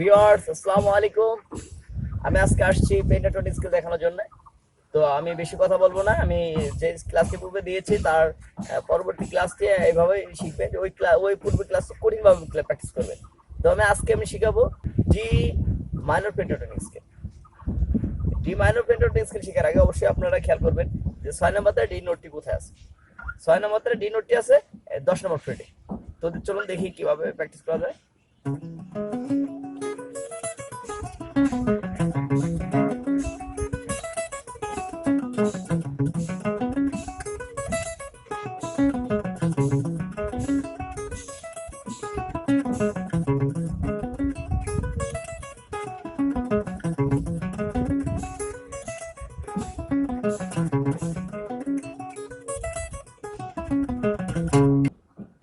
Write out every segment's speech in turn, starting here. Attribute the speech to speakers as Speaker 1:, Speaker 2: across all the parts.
Speaker 1: Viewers, আসসালামু আলাইকুম। আমি আজকে আসছি পেন্টাটনিক স্কিল দেখানোর জন্য। তো আমি বেশি কথা বলবো না। আমি যে ক্লাসটি পূর্বে দিয়েছি তার পরবর্তী ক্লাসটি এইভাবে শিখবেন, যে ওই পূর্বে ক্লাসটি কঠিন ভাবে প্র্যাকটিস করবেন। তো আমি শিখাবো D minor pentatonic scale. D minor pentatonic scale শেখার আগে অবশ্যই আপনারা খেয়াল করবেন যে 6 নম্বরে ডি নোটটি কোথায় আছে। 6 নম্বরে ডি নোটটি আছে 10 নম্বর ফ্রেটে। তো চলুন দেখি কিভাবে প্র্যাকটিস করা যায়।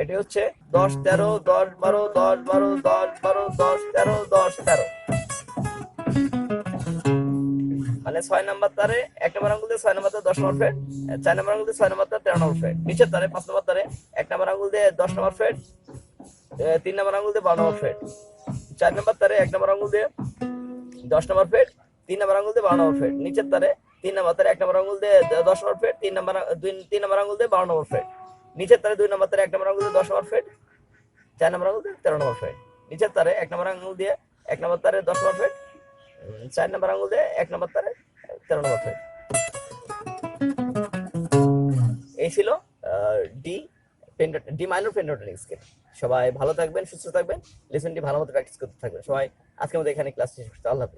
Speaker 1: এটি হচ্ছে 10 13 10 12 10 12 10 12 10 13 10 13, মানে 6 নাম্বার তারে 1 নম্বর আঙ্গুল দিয়ে 6 নম্বর তারে 10 নম্বর ফ্রেট, 4 নম্বর আঙ্গুল দিয়ে 6 নম্বর তারে 13 নম্বর ফ্রেট, নিচের তারে 5 নম্বর তারে 1 নম্বর আঙ্গুল দিয়ে 10 নম্বর ফ্রেট, 3 নম্বর আঙ্গুল দিয়ে 12 নম্বর ফ্রেট, 4 নম্বর তারে 1 নম্বর আঙ্গুল দিয়ে 10 নম্বর ফ্রেট, 3 নম্বর আঙ্গুল দিয়ে 12 নম্বর ফ্রেট, নিচের তারে 3 নম্বর তারে 1 নম্বর আঙ্গুল দিয়ে 10 নম্বর ফ্রেট, 3 নম্বর আঙ্গুল দিয়ে 12 নম্বর ফ্রেট, নিচের তারে 2 নম্বর তারে 1 নম্বর আঙ্গুল দিয়ে 10 নম্বর ফ্রেট, 4 নম্বর আঙ্গুল দিয়ে 13 নম্বর ফ্রেট, নিচের তারে 1 নম্বর আঙ্গুল দিয়ে 1 নম্বর তারে 10 নম্বর ফ্রেট, 4 নম্বর আঙ্গুল দিয়ে 1 নম্বর তারে 13 নম্বর ফ্রেট। এই ছিল ডি মাইনর পেন্টাটনিক স্কেল। সবাই ভালো থাকবেন, সুস্থ থাকবেন, লেসনটি ভালো মতো প্র্যাকটিস করতে থাকবেন। সবাই আজকের মতো এখানে ক্লাস শেষ করতে। আল্লাহ হাফেজ।